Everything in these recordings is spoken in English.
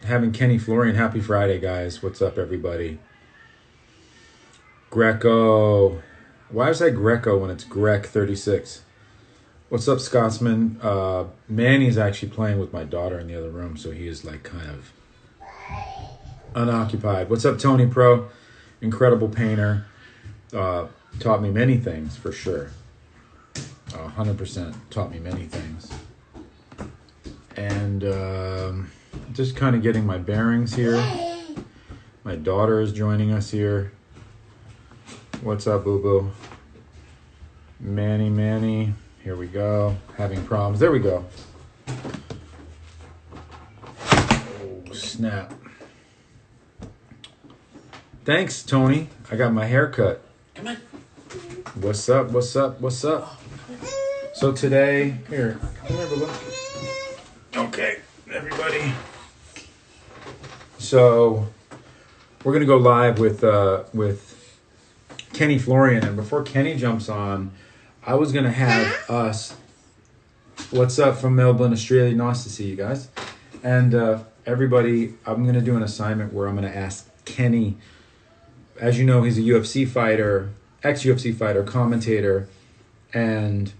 having Kenny Florian. Happy Friday, guys. What's up, everybody? Greco. Why is that Greco when it's Grec 36? What's up, Scotsman? Manny's actually playing with my daughter in the other room, so he is like kind of unoccupied. What's up, Tony Pro? Incredible painter. Taught me many things, for sure. 100% taught me many things. And just kind of getting my bearings here. My daughter is joining us here. What's up, boo-boo? Manny. Here we go. Having problems. There we go. Oh, snap. Thanks, Tony. I got my hair cut. Come on. What's up? So today, here, come here, boo-boo. Okay, everybody. So we're gonna go live with Kenny Florian, and before Kenny jumps on, I was gonna have us. What's up from Melbourne, Australia? Nice to see you guys. And everybody, I'm gonna do an assignment where I'm gonna ask Kenny. As you know, he's a UFC fighter, ex-UFC fighter, commentator, and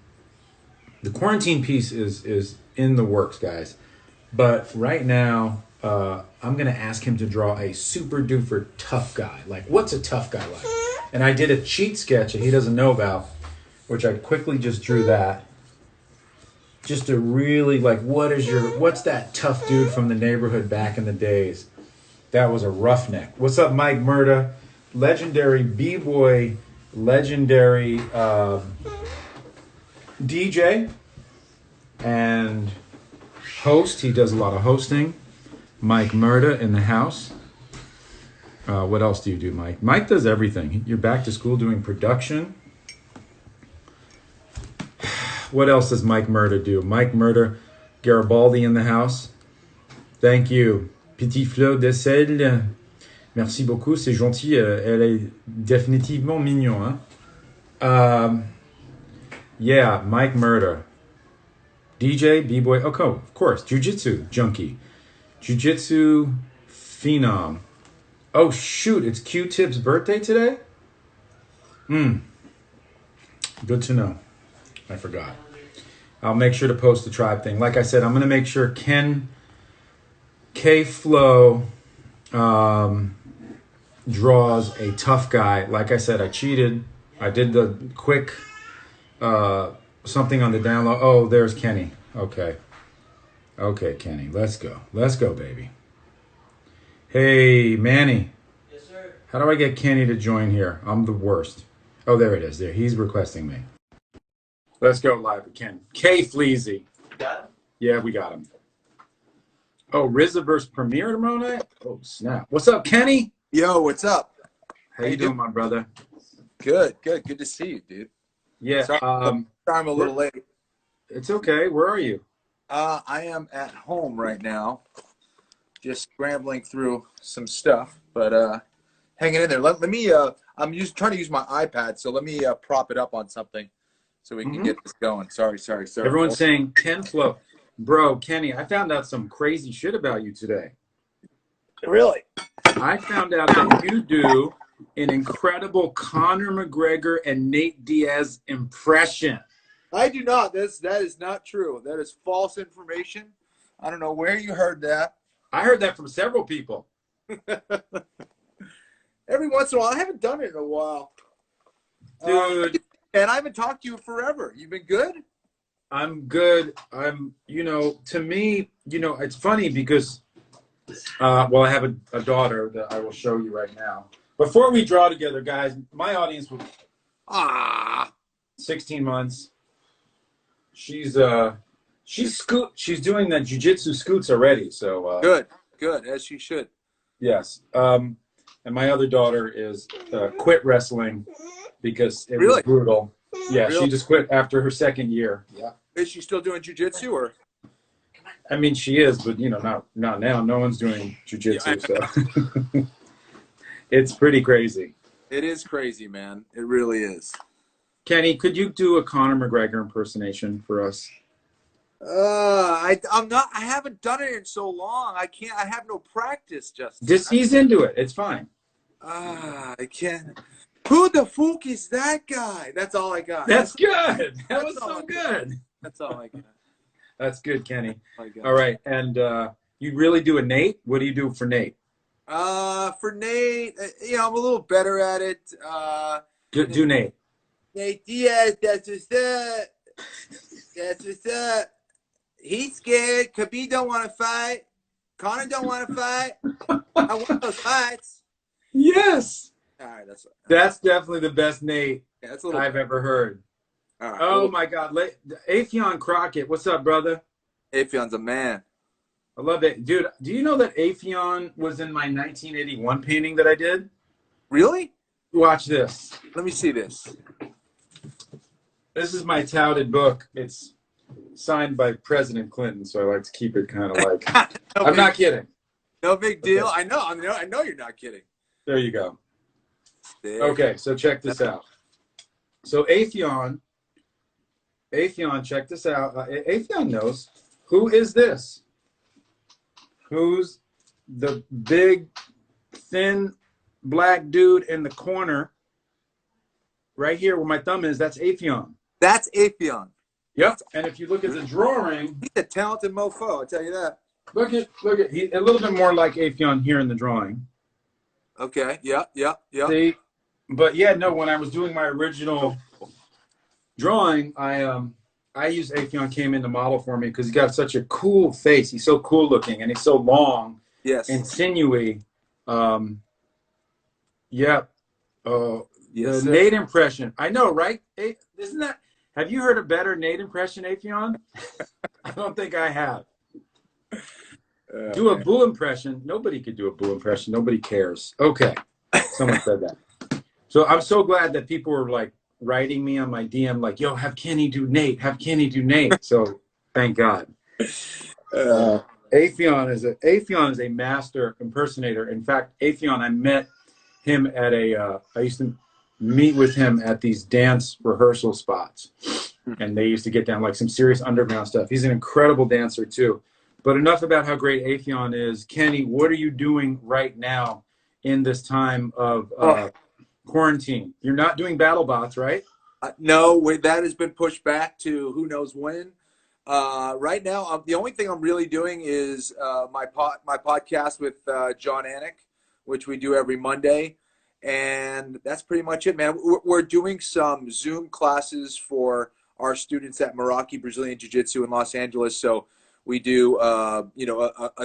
the quarantine piece is in the works, guys. But right now, I'm going to ask him to draw a super duper tough guy. Like, what's a tough guy like? And I did a cheat sketch that he doesn't know about, which I quickly just drew that. Just to really, like, what's that tough dude from the neighborhood back in the days? That was a roughneck. What's up, Mike Murda? Legendary B-boy, legendary DJ and host. He does a lot of hosting. Mike Murda in the house. What else do you do, Mike? Mike does everything. You're back to school doing production. What else does Mike Murda do? Mike Murda, Garibaldi in the house. Thank you. Petit fleur de sel. Merci beaucoup, c'est gentil. Elle est définitivement mignon, hein? Yeah, Mike Murda. DJ, B-boy, okay, of course. Jiu-Jitsu junkie. Jiu-Jitsu phenom. Oh, shoot, it's Q-Tip's birthday today? Good to know. I forgot. I'll make sure to post the tribe thing. Like I said, I'm going to make sure K-Flow draws a tough guy. Like I said, I cheated. I did the quick something on the download. Oh, there's Kenny. Okay, Kenny. Let's go, baby. Hey, Manny. Yes, sir. How do I get Kenny to join here? I'm the worst. Oh, there it is. There, he's requesting me. Let's go live with Ken. K Fleazy. Got him? Yeah, we got him. Oh, RZA premiere tomorrow night? Oh, snap. What's up, Kenny? Yo, what's up? How you doing, my brother? Good to see you, dude. Yeah. Sorry, I'm a little late. It's okay. Where are you? I am at home right now, just scrambling through some stuff, but hanging in there. Let me. I'm trying to use my iPad, so let me prop it up on something so we can get this going. Sorry. Everyone's saying Ken Flow, bro. Kenny, I found out some crazy shit about you today. Really? I found out that you do an incredible Conor McGregor and Nate Diaz impression. I do not. That is not true. That is false information. I don't know where you heard that. I heard that from several people. Every once in a while. I haven't done it in a while. Dude. And I haven't talked to you forever. You've been good? I'm good. To me, it's funny because, I have a daughter that I will show you right now. Before we draw together, guys, my audience was 16 months. She's doing that jiu-jitsu scoots already. So good, as she should. Yes. And my other daughter is quit wrestling because it was brutal. Yeah, really? She just quit after her second year. Yeah. Is she still doing jiu-jitsu or? I mean, she is, but not now. No one's doing jiu-jitsu, so it's pretty crazy. It is crazy, man. It really is. Kenny, could you do a Conor McGregor impersonation for us? I'm not. I haven't done it in so long. I can't. I have no practice, Justin. Just ease into it. It's fine. I can't. Who the fuck is that guy? That's all I got. That's good. That That's was all so I got. good. That's all I got. That's good, Kenny. I got. All right. And you really do a Nate? What do you do for Nate? For Nate, I'm a little better at it. Do Nate. Nate Diaz, that's what's up. That's what's up. He's scared. Khabib don't want to fight. Connor don't want to fight. I want those fights. Yes. All right, that's definitely the best Nate I've ever heard. All right, oh my God, Afion Crockett, what's up, brother? Afion's a man. I love it, dude. Do you know that Afion was in my 1981 painting that I did? Really? Watch this. Let me see this. This is my touted book. It's signed by President Clinton, so I like to keep it kind of like. I'm not kidding. No big deal. Okay. I know you're not kidding. There you go. Okay, so check this out. So Afion, check this out. Afion knows. Who is this? Who's the big, thin, black dude in the corner? Right here where my thumb is, that's Afion. That's Afion. Yep. And if you look at the drawing, he's a talented mofo, I'll tell you that. Look at he's a little bit more like Afion here in the drawing. Okay. Yeah. See? But yeah, no, when I was doing my original drawing, I used Afion came in to model for me because he's got such a cool face. He's so cool looking and he's so long. Yes. And sinewy. Yeah. Yes, the Nate impression. I know, right? Isn't that? Have you heard a better Nate impression, Afion? I don't think I have. Do a Boo impression. Nobody could do a Boo impression. Nobody cares. Okay. Someone said that. So I'm so glad that people were like writing me on my DM like, yo, have Kenny do Nate. Have Kenny do Nate. So thank God. Afion is a master impersonator. In fact, Afion, I met him at I used to meet with him at these dance rehearsal spots. And they used to get down like some serious underground stuff. He's an incredible dancer too. But enough about how great Afion is. Kenny, what are you doing right now in this time of quarantine? You're not doing BattleBots, right? No, that has been pushed back to who knows when. Right now, the only thing I'm really doing is my podcast with John Anik, which we do every Monday. And that's pretty much it, man. We're doing some Zoom classes for our students at Meraki Brazilian Jiu-Jitsu in Los Angeles. So we do, a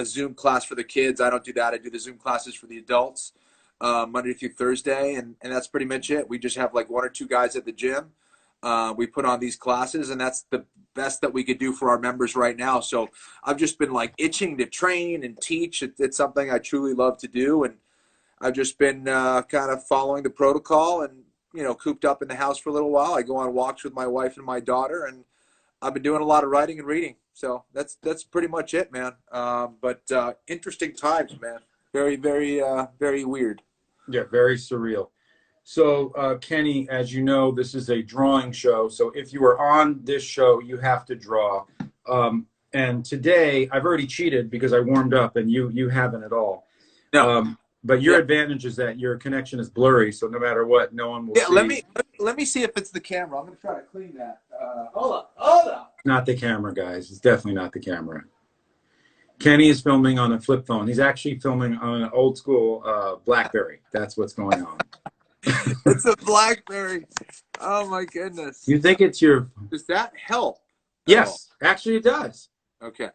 Zoom class for the kids. I don't do that. I do the Zoom classes for the adults Monday through Thursday. And that's pretty much it. We just have like one or two guys at the gym. We put on these classes, and that's the best that we could do for our members right now. So I've just been like itching to train and teach. It's something I truly love to do. And I've just been kind of following the protocol and, cooped up in the house for a little while. I go on walks with my wife and my daughter, and I've been doing a lot of writing and reading. So that's pretty much it, man. But interesting times, man. Very, very, very weird. Yeah, very surreal. So, Kenny, as you know, this is a drawing show. So if you are on this show, you have to draw. And today, I've already cheated because I warmed up, and you haven't at all. No. But your advantage is that your connection is blurry, so no matter what, no one will see. Let me see if it's the camera. I'm going to try to clean that. Hold up. Not the camera, guys. It's definitely not the camera. Kenny is filming on a flip phone. He's actually filming on an old school BlackBerry. That's what's going on. It's a BlackBerry. Oh my goodness. You think it's your? Does that help? Yes, actually it does. Okay.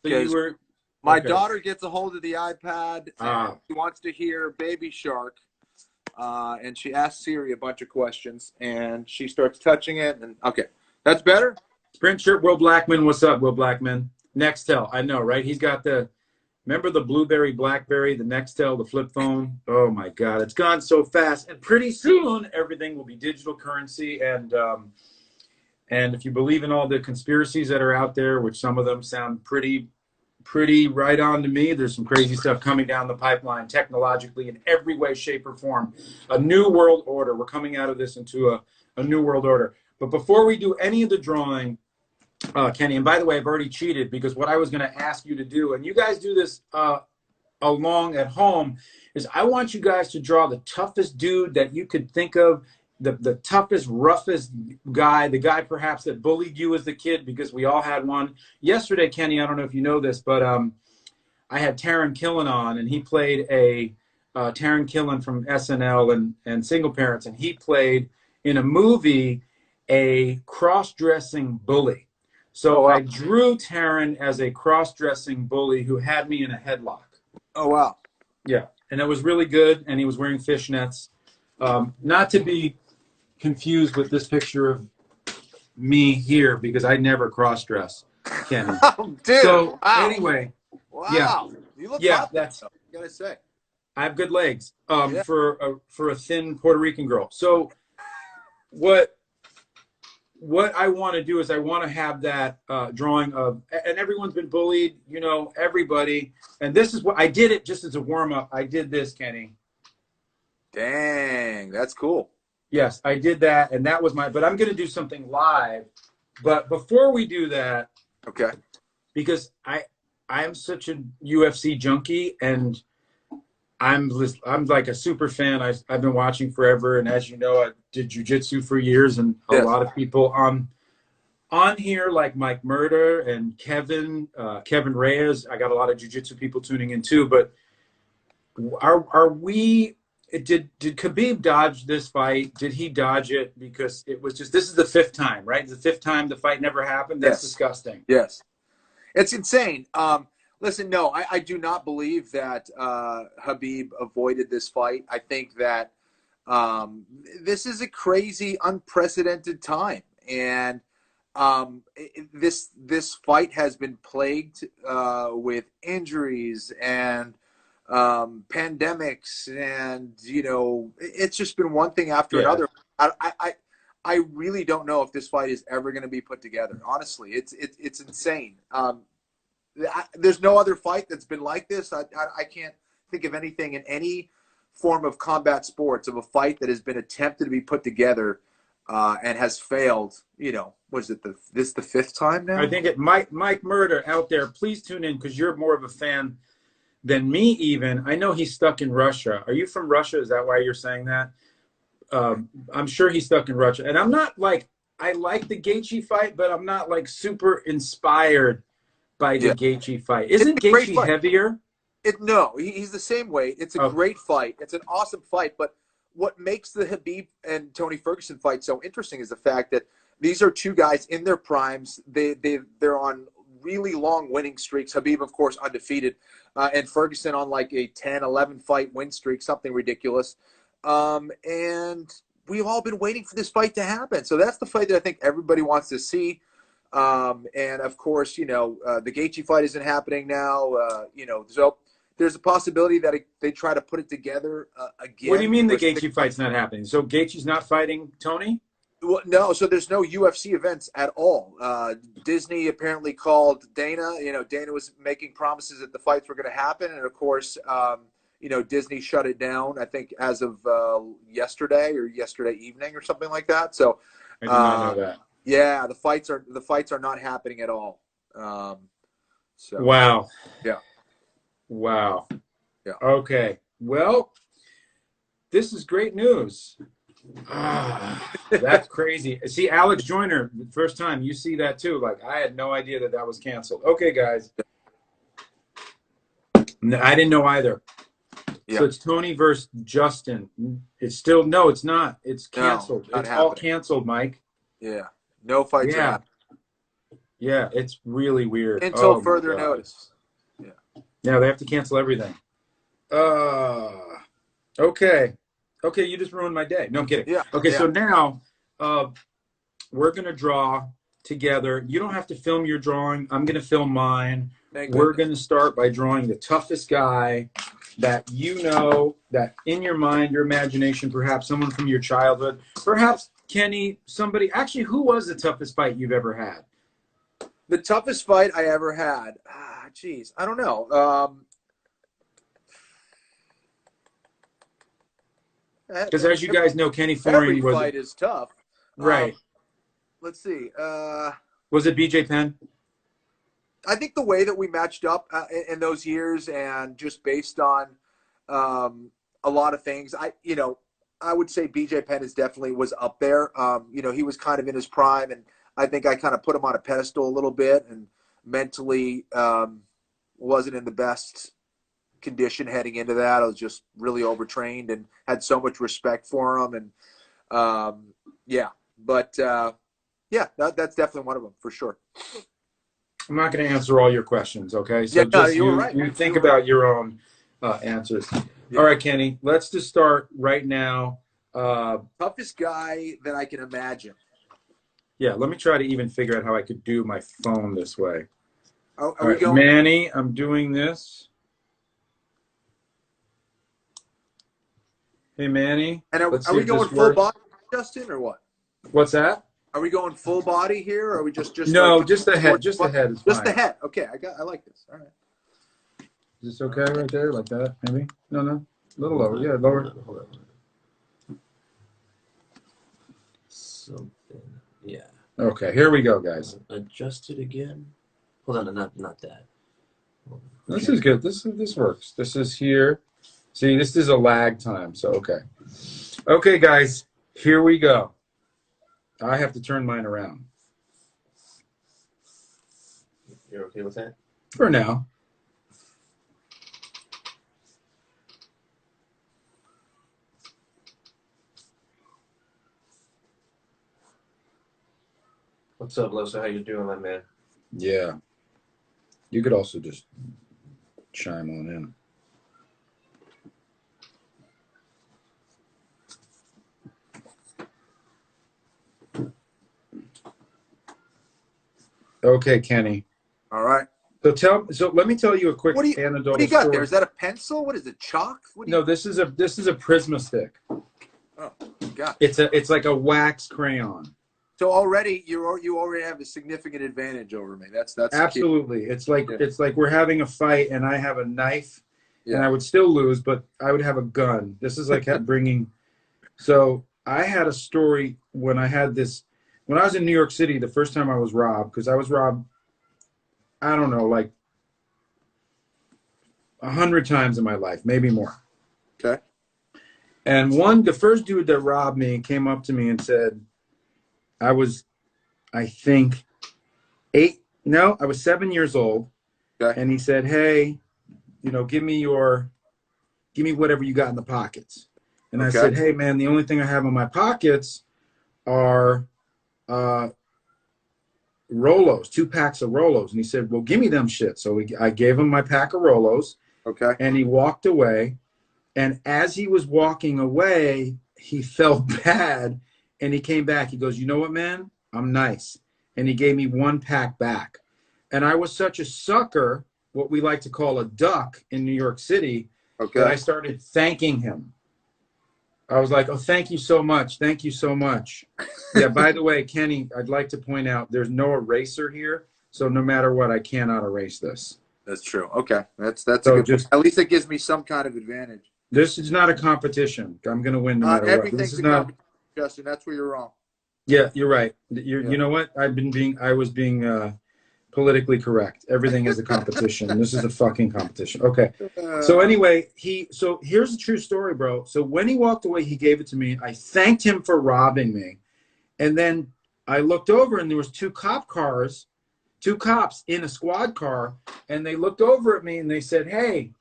So my daughter gets a hold of the iPad. Ah. She wants to hear Baby Shark, and she asks Siri a bunch of questions, and she starts touching it. And okay, that's better. Sprint shirt, Will Blackman. What's up, Will Blackman? Nextel, I know, right? He's got remember the Blueberry, BlackBerry, the Nextel, the flip phone? Oh my God, it's gone so fast. And pretty soon, everything will be digital currency. And if you believe in all the conspiracies that are out there, which some of them sound pretty right on to me, there's some crazy stuff coming down the pipeline technologically in every way, shape, or form. A new world order. We're coming out of this into a new world order. But before we do any of the drawing, Kenny. And by the way, I've already cheated because what I was going to ask you to do, and you guys do this along at home, is I want you guys to draw the toughest dude that you could think of, the toughest, roughest guy, the guy perhaps that bullied you as the kid, because we all had one. Yesterday, Kenny, I don't know if you know this, but I had Taryn Killen on, and he played Taryn Killen from SNL and Single Parents, and he played in a movie a cross-dressing bully. So I drew Taryn as a cross-dressing bully who had me in a headlock. Oh, wow. Yeah, and it was really good, and he was wearing fishnets. Not to be confused with this picture of me here, because I never cross-dress, Kenny. Oh, dude. So wow. Anyway. Wow. Yeah. You look hot, that's. I gotta say. I have good legs for a thin Puerto Rican girl. So what I want to do is I want to have that drawing of, and everyone's been bullied, you know, everybody. And this is what I did it just as a warm up. I did this, Kenny. Dang, that's cool. Yes, I did that, and that was but I'm going to do something live. But before we do that, okay, because I am such a UFC junkie, and I'm like a super fan. I've been watching forever, and as you know, I did jiu-jitsu for years, and a lot of people on here like Mike Murder and Kevin Reyes. I got a lot of jiu-jitsu people tuning in too. But are we? Did Khabib dodge this fight? Did he dodge it because it was just, this is the 5th time, right? The 5th time the fight never happened. That's disgusting. Yes, it's insane. Listen, no, I do not believe that Khabib avoided this fight. I think that this is a crazy, unprecedented time, and this fight has been plagued with injuries and pandemics, and you know, it's just been one thing after another. I really don't know if this fight is ever going to be put together. Honestly, it's insane. There's no other fight that's been like this. I can't think of anything in any form of combat sports of a fight that has been attempted to be put together and has failed. You know, was it this the 5th time now? I think it. Mike Murder out there, please tune in because you're more of a fan than me even. I know he's stuck in Russia. Are you from Russia? Is that why you're saying that? I'm sure he's stuck in Russia. And I'm not like, I like the Gacy fight, but I'm not like super inspired by the Gacy fight. Isn't Gacy heavier? No, he's the same weight. It's a great fight. It's an awesome fight. But what makes the Khabib and Tony Ferguson fight so interesting is the fact that these are two guys in their primes. They're on really long winning streaks. Khabib, of course, undefeated. And Ferguson on like a 10, 11 fight win streak, something ridiculous. And we've all been waiting for this fight to happen. So that's the fight that I think everybody wants to see. And of course, you know, the Gaethje fight isn't happening now. You know, so there's a possibility that they try to put it together again. What do you mean the Gaethje fight's not happening? So Gaethje's not fighting Tony? Well, no, so there's no UFC events at all. Disney apparently called Dana. You know, Dana was making promises that the fights were going to happen, and of course, you know, Disney shut it down. I think as of yesterday evening or something like that. So I did not know that. Yeah, the fights are not happening at all. So wow. Yeah. Wow. Yeah. Okay. Well, this is great news. That's crazy. See, Alex Joyner, the first time you see that too. Like, I had no idea that was canceled. Okay, guys. I didn't know either. Yeah. So it's Tony versus Justin. It's still, no, it's not. It's canceled. No, it's happening. All canceled, Mike. Yeah. No fights are happening. Yeah, it's really weird. Until further notice. Yeah. Yeah, they have to cancel everything. Okay. Okay, you just ruined my day. No, I'm kidding. Yeah. Okay, so now we're going to draw together. You don't have to film your drawing. I'm going to film mine. We're going to start by drawing the toughest guy that you know, that in your mind, your imagination, perhaps someone from your childhood, perhaps Kenny, somebody. Actually, who was the toughest fight you've ever had? The toughest fight I ever had? Geez, I don't know. Because as you guys know, Kenny Florian every fight is tough. Right. Let's see. Was it BJ Penn? I think the way that we matched up in those years, and just based on a lot of things, I would say BJ Penn was up there. He was kind of in his prime, and I think I kind of put him on a pedestal a little bit, and mentally wasn't in the best condition heading into that. I was just really overtrained and had so much respect for him, and that's definitely one of them for sure. I'm not going to answer all your questions, okay? So you think about your own answers. Yeah. All right, Kenny, let's just start right now. Toughest guy that I can imagine. Yeah, let me try to even figure out how I could do my phone this way. Are we going? Manny, I'm doing this. Hey, Manny. And are we going full body, Dustin, or what? What's that? Are we going full body here, or are we just no, like, just the head. Just the head is fine. Just the head. Okay, I like this. All right. Is this okay right there, like that? Maybe. No. A little lower. Yeah, lower. Hold on. Something. Yeah. Okay, here we go, guys. Adjust it again. Hold on, not that. This is good. This works. This is here. See, this is a lag time. So okay. Okay, guys. Here we go. I have to turn mine around. You're okay with that? For now. What's up, Losa? How you doing, my man? Yeah. You could also just chime on in. Okay, Kenny. All right. So let me tell you a quick anecdotal What do you got story. there? Is that a pencil? What is it? Chalk? No, this is a Prisma Stick. Oh, God. It's like a wax crayon. So already you already have a significant advantage over me. That's absolutely. It's like we're having a fight and I have a knife, and I would still lose, but I would have a gun. This is like bringing. So I had a story when I was in New York City the first time I was robbed, because I was robbed, I don't know, like 100 times in my life, maybe more. Okay. And the first dude that robbed me came up to me and said, I was 7 years old. Okay. And he said, hey, give me whatever you got in the pockets. And I said, hey man, the only thing I have in my pockets are Rolos, 2 packs of Rolos. And he said, well, give me them shit. So I gave him my pack of Rolos. Okay. And he walked away. And as he was walking away, he felt bad. And he came back. He goes, you know what, man? I'm nice. And he gave me 1 pack back. And I was such a sucker, what we like to call a duck in New York City, that I started thanking him. I was like, oh, thank you so much. Thank you so much. Yeah, by the way, Kenny, I'd like to point out there's no eraser here. So no matter what, I cannot erase this. That's true. Okay. That's so a good, at least it gives me some kind of advantage. This is not a competition. I'm going to win no matter what. This is not, Justin, that's where you're wrong. Yeah, you're right. You know what? I was being politically correct. Everything is a competition. This is a fucking competition. Okay. So anyway, so here's the true story, bro. So when he walked away, he gave it to me. I thanked him for robbing me. And then I looked over and there was 2 cops in a squad car. And they looked over at me and they said, hey,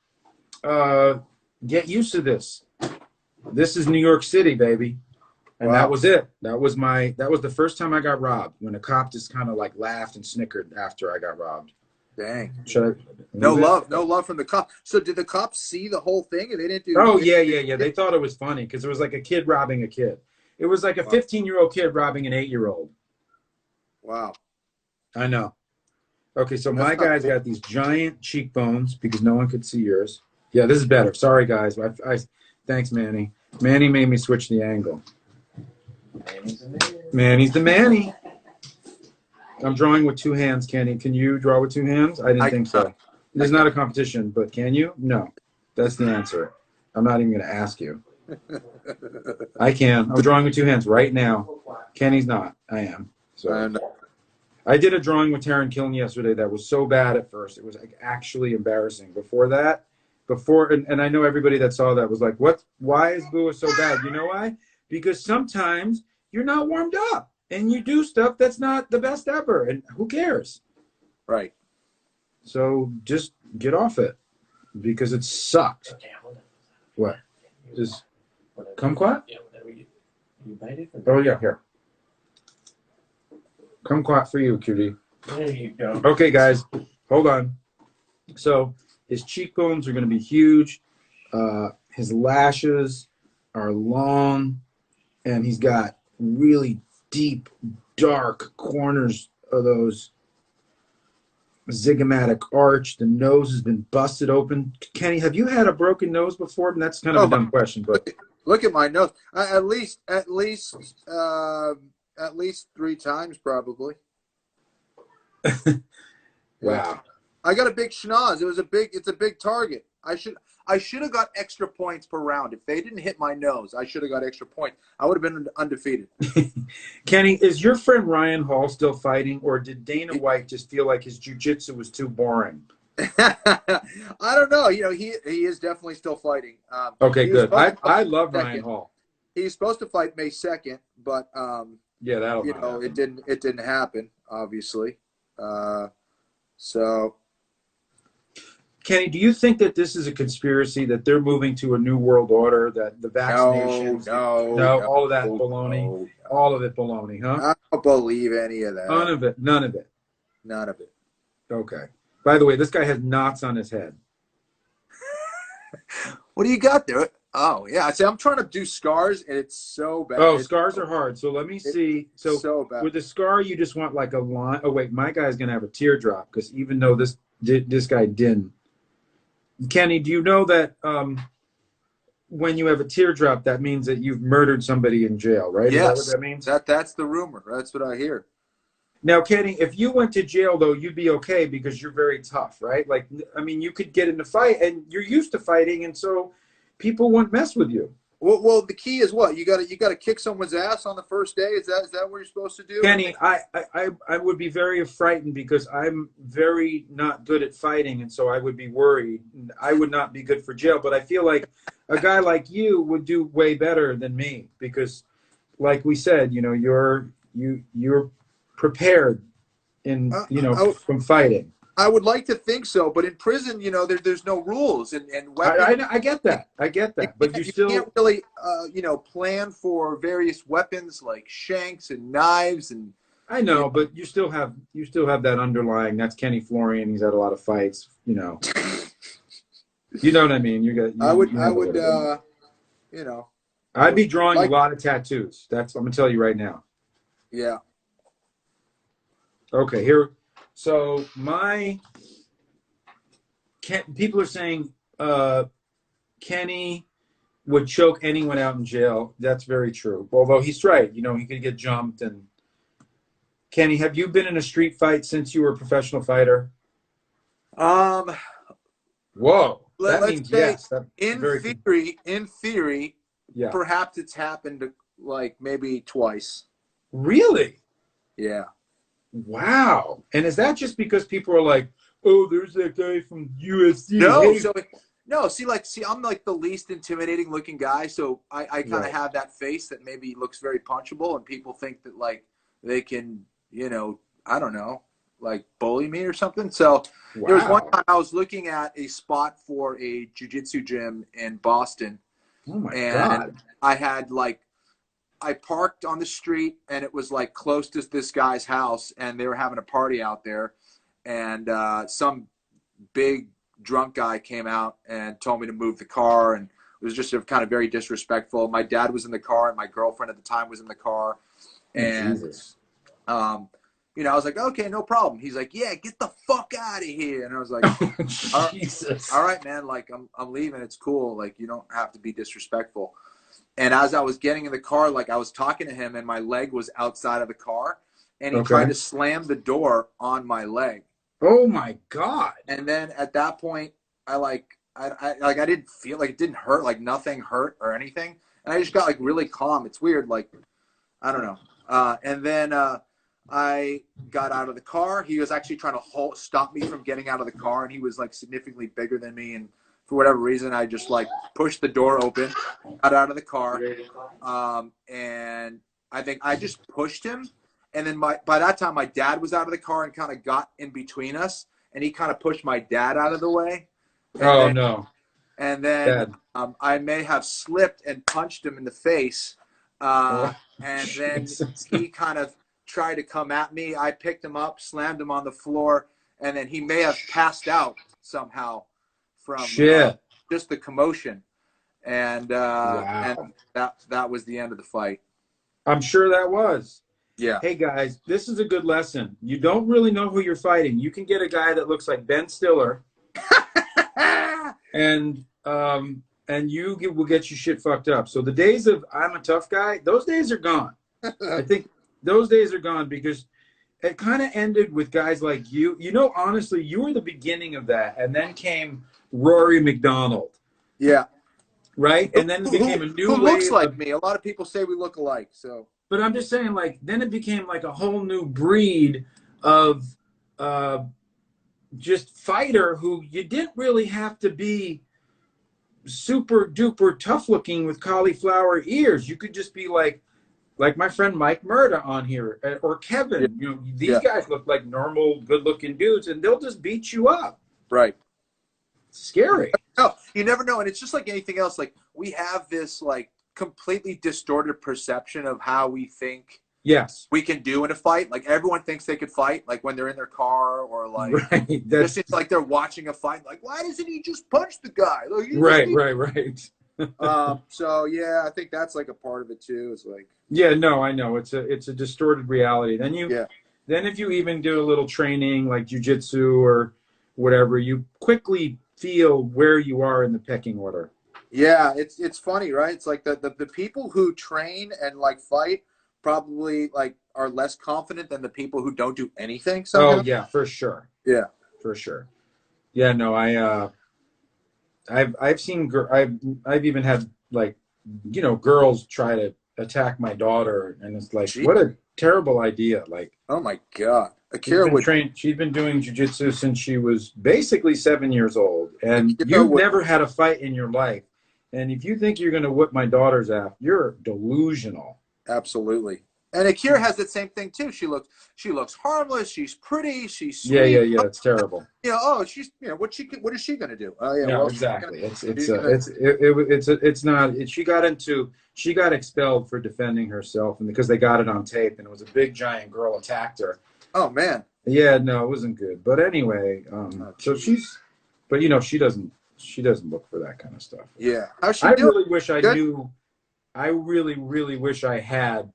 get used to this. This is New York City, baby. And that was it. That was the first time I got robbed, when a cop just kind of like laughed and snickered after I got robbed. Dang. No love from the cop. So did the cops see the whole thing and they didn't do? Oh, yeah. They thought it was funny because it was like a kid robbing a kid. It was like a 15-year-old kid robbing an 8-year-old. Wow. I know. Okay, so my guy's got these giant cheekbones because no one could see yours. Yeah, this is better. Sorry, guys. Thanks, Manny. Manny made me switch the angle. Manny's the Manny. I'm drawing with 2 hands, Kenny. Can you draw with 2 hands? I didn't think so. There's not a competition, but can you? No. That's the answer. I'm not even going to ask you. I can. I'm drawing with 2 hands right now. Kenny's not. I am. So I did a drawing with Taryn Killen yesterday that was so bad at first. It was like actually embarrassing. And I know everybody that saw that was like, what? Why is BUA so bad? You know why? Because sometimes you're not warmed up and you do stuff that's not the best ever. And who cares? Right. So just get off it because it sucked. Okay, hold on. What? Just Whatever. kumquat? Yeah, whatever you bite it. Oh, yeah, here. Kumquat for you, cutie. There you go. Okay, guys, hold on. So his cheekbones are going to be huge. His lashes are long, and he's got really deep, dark corners of those zygomatic arch. The nose has been busted open. Kenny, have you had a broken nose before? And that's kind of a dumb question, but Look at my nose. At least 3 times probably. wow. I got a big schnoz. It's a big target. I should have got extra points per round. If they didn't hit my nose, I should have got extra points. I would have been undefeated. Kenny, is your friend Ryan Hall still fighting, or did Dana White just feel like his jiu-jitsu was too boring? I don't know. You know, he is definitely still fighting. Okay, good. I love Ryan Hall. He's supposed to fight May 2nd, but yeah, that'll you know, it didn't happen, obviously. So, Kenny, do you think that this is a conspiracy, that they're moving to a new world order, that the vaccinations, no, all of that baloney, all of it baloney, huh? I don't believe any of that. None of it. None of it. Okay. By the way, this guy has knots on his head. What do you got there? Oh, yeah. See, I'm trying to do scars, and it's so bad. Oh, scars are hard. So let me see. So bad. With the scar, you just want like a line. Oh, wait, my guy's going to have a teardrop because even though this guy didn't. Kenny, do you know that when you have a teardrop, that means that you've murdered somebody in jail, right? Yes. Is that what that means? That's the rumor. That's what I hear. Now, Kenny, if you went to jail, though, you'd be okay because you're very tough, right? Like, I mean, you could get in a fight, and you're used to fighting, and so people won't mess with you. Well, the key is what? You got to kick someone's ass on the first day. Is that what you're supposed to do? Kenny, I would be very frightened because I'm very not good at fighting, and so I would be worried. I would not be good for jail, but I feel like a guy like you would do way better than me because, like we said, you know, you're prepared in from fighting. I would like to think so, but in prison, you know, there's no rules and weapons. I get that. But you still can't really, plan for various weapons like shanks and knives and. I know, but you still have that underlying. That's Kenny Florian. He's had a lot of fights. You know. You know what I mean? I'd be drawing a lot of tattoos. I'm gonna tell you right now. Yeah. Okay, here. So people are saying Kenny would choke anyone out in jail. That's very true. Although he's right, you know, he could get jumped. And Kenny, have you been in a street fight since you were a professional fighter? Whoa. That means yes. In theory, yeah. Perhaps it's happened like maybe twice. Really? Yeah. Wow. And is that just because people are like, oh, there's that guy from USC? See, I'm like the least intimidating looking guy, so I kind of have that face that maybe looks very punchable, and people think that like they can, you know, I don't know, like bully me or something. So There was one time I was looking at a spot for a jiu-jitsu gym in Boston. Oh my God. I had I parked on the street, and it was like close to this guy's house, and they were having a party out there, and some big drunk guy came out and told me to move the car, and it was just kind of very disrespectful. My dad was in the car, and my girlfriend at the time was in the car, and you know, I was like, okay, no problem. He's like, yeah, get the fuck out of here, and I was like, Jesus. All right, man, like I'm leaving. It's cool. Like you don't have to be disrespectful. And as I was getting in the car, like I was talking to him, and my leg was outside of the car, and he tried to slam the door on my leg. Oh my God! And then at that point, I didn't feel like it didn't hurt, like nothing hurt or anything, and I just got like really calm. It's weird, like I don't know. And then I got out of the car. He was actually trying to stop me from getting out of the car, and he was like significantly bigger than me. And for whatever reason, I just like pushed the door open, got out of the car, and I think I just pushed him. And then by that time, my dad was out of the car and kind of got in between us, and he kind of pushed my dad out of the way. No! And then I may have slipped and punched him in the face. And then he kind of tried to come at me. I picked him up, slammed him on the floor, and then he may have passed out somehow from just the commotion. And and that was the end of the fight. I'm sure that was. Yeah. Hey guys, this is a good lesson. You don't really know who you're fighting. You can get a guy that looks like Ben Stiller, and will get you shit fucked up. So the days of I'm a tough guy, those days are gone. I think those days are gone because it kind of ended with guys like you. You know, honestly, you were the beginning of that, and then came Rory McDonald. Yeah. Right, and then it became a new who looks wave like me. A lot of people say we look alike. So. But I'm just saying, like, then it became like a whole new breed of just fighter who you didn't really have to be super duper tough looking with cauliflower ears. You could just be like my friend Mike Murda on here or Kevin. Yeah. You know, these guys look like normal, good looking dudes, and they'll just beat you up. Right. It's scary. No, you never know, and it's just like anything else. Like we have this like completely distorted perception of how we think we can do in a fight. Like everyone thinks they could fight, like when they're in their car or like just it's like they're watching a fight. Like, why doesn't he just punch the guy? Like, right. So yeah, I think that's like a part of it too. It's like I know it's a distorted reality. Then then if you even do a little training like jujitsu or whatever, you quickly feel where you are in the pecking order. Yeah, it's funny, right? It's like the people who train and like fight probably like are less confident than the people who don't do anything. Somehow. Oh yeah, for sure. Yeah, for sure. Yeah, no, I've seen I've even had like girls try to attack my daughter, and it's like what a terrible idea. Like, oh my god. She's been doing jiu-jitsu since she was basically 7 years old, and you've never had a fight in your life. And if you think you're going to whip my daughter's ass, you're delusional. Absolutely. And Akira has that same thing too. She looks harmless. She's pretty. She's sweet. Yeah. It's terrible. She's what is she going to do? Oh yeah. No, well, exactly. It's not. She got expelled for defending herself, and because they got it on tape, and it was a big giant girl attacked her. Oh man. Yeah, no, it wasn't good. But anyway, so she doesn't look for that kind of stuff. Yeah. How's she I doing? really wish I knew. I really, really wish I had,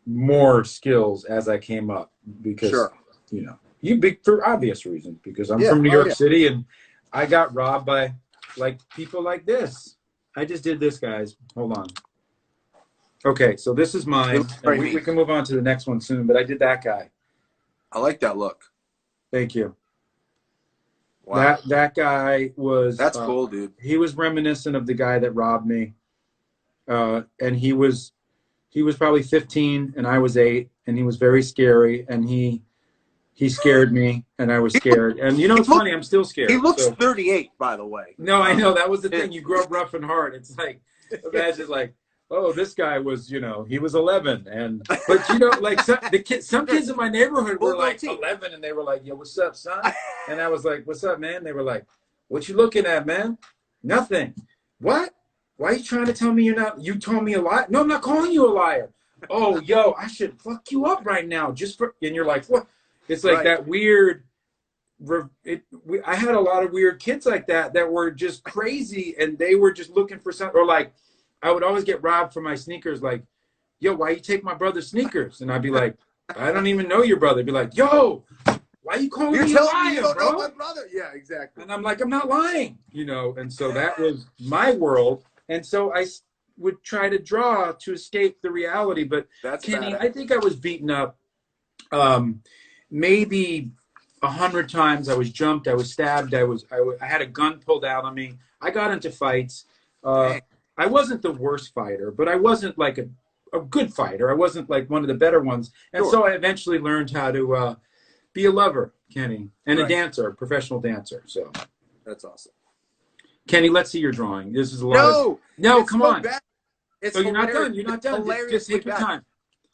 more skills as I came up because, for obvious reasons, because I'm from New York City and I got robbed by like people like this. I just did this, guys. Hold on. Okay, so this is mine. And we can move on to the next one soon, but I did that guy. I like that look. Thank you. Wow. That guy was... That's cool, dude. He was reminiscent of the guy that robbed me. And he was probably 15 and I was 8, and he was very scary, and he scared me and I was scared. And it's funny, I'm still scared. He looks 38, by the way. No, I know. That was the thing. You grew up rough and hard. It's like, imagine like, oh, this guy was, he was 11. But, like some kids in my neighborhood were like 11 and they were like, yo, what's up, son? And I was like, what's up, man? They were like, what you looking at, man? Nothing. What? Why are you trying to tell me you told me a lie? No, I'm not calling you a liar. Oh, yo, I should fuck you up right now. And you're like, what? It's like that weird, I had a lot of weird kids like that were just crazy, and they were just looking for something, or like, I would always get robbed for my sneakers, like, yo, why you take my brother's sneakers? And I'd be like, I don't even know your brother. I'd be like, yo, why you calling me a liar, you don't bro? know my brother. Yeah, exactly. And I'm like, I'm not lying, and so that was my world. And so I would try to draw to escape the reality. But that's Kenny, bad. I think I was beaten up maybe 100 times. I was jumped. I was stabbed. I had a gun pulled out on me. I got into fights. I wasn't the worst fighter, but I wasn't like a good fighter. I wasn't like one of the better ones. And Sure. so I eventually learned how to be a lover, Kenny, and a Right. dancer, a professional dancer. So, That's awesome. Kenny, let's see your drawing. This is a lot No, No, it's come so on. Bad. It's Oh, you're not hilarious. done. You're not It's done. Just hilariously take your bad. time.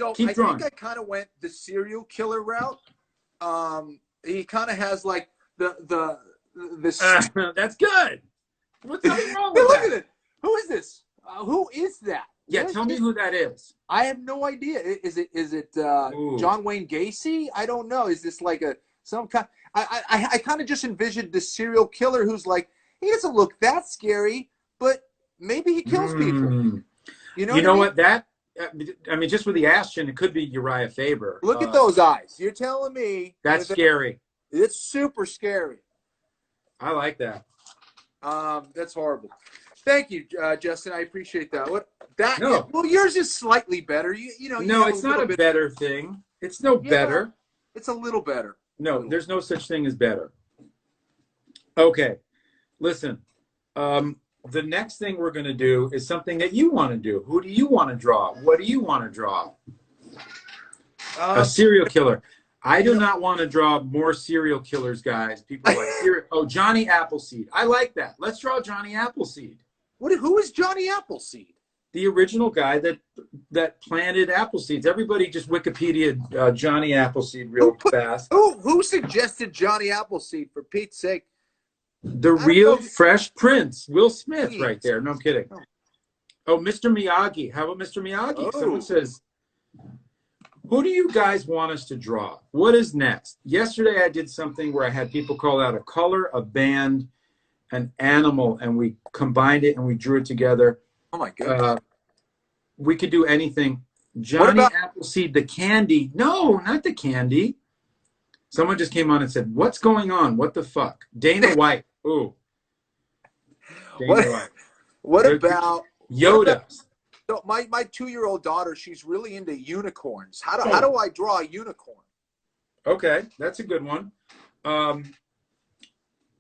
So Keep I drawing. think I kind of went the serial killer route. He kind of has like this. That's good. What's something wrong Hey, with look that? at it. Who is this? Who is that? Yeah, What tell me is- who that is. I have no idea. Is it Ooh. John Wayne Gacy? I don't know. Is this like some kind? I kind of just envisioned the serial killer who's like, he doesn't look that scary, but maybe he kills people. You know what? That I mean, just with the ass chin, it could be Uriah Faber. Look at those eyes. You're telling me That's scary. It's super scary. I like that. That's horrible. Thank you, Justin. I appreciate that. No. Yeah, well, yours is slightly better. You know. No, it's not a better thing. It's no better. It's a little better. No, there's no such thing as better. Okay, listen. The next thing we're going to do is something that you want to do. Who do you want to draw? What do you want to draw? A serial killer. I do not want to draw more serial killers, guys. People are like, oh, Johnny Appleseed. I like that. Let's draw Johnny Appleseed. Who is Johnny Appleseed? The original guy that planted apple seeds. Everybody just Wikipedia Johnny Appleseed real fast. Who suggested Johnny Appleseed, for Pete's sake? The real Fresh Prince, Will Smith, right there. No, I'm kidding. Oh, Mr. Miyagi. How about Mr. Miyagi? Someone says, who do you guys want us to draw? What is next? Yesterday I did something where I had people call out a color, a band, an animal, and we combined it and we drew it together. Oh, my goodness. We could do anything. Johnny Appleseed, the candy. No, not the candy. Someone just came on and said, what's going on? What the fuck? Dana White. Ooh. Dana White. What about Yoda? So my 2-year-old daughter, she's really into unicorns. How do I draw a unicorn? Okay, that's a good one.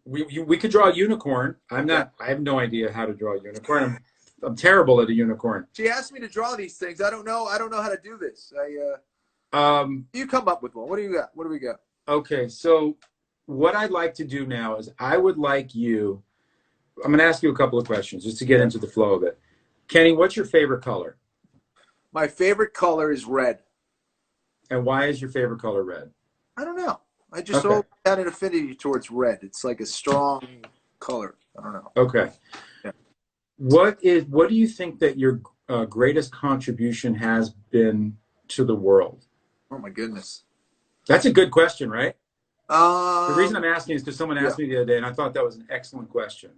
We could draw a unicorn. I have no idea how to draw a unicorn. I'm terrible at a unicorn. She asked me to draw these things. I don't know how to do this. You come up with one. What do you got? What do we got? Okay, so what I'd like to do now is I would like you. I'm going to ask you a couple of questions just to get into the flow of it. Kenny, what's your favorite color? My favorite color is red. And why is your favorite color red? I don't know. I just always had an affinity towards red. It's like a strong color. I don't know. Okay. Yeah. What do you think that your greatest contribution has been to the world? Oh my goodness. That's a good question, right? The reason I'm asking is because someone asked me the other day, and I thought that was an excellent question.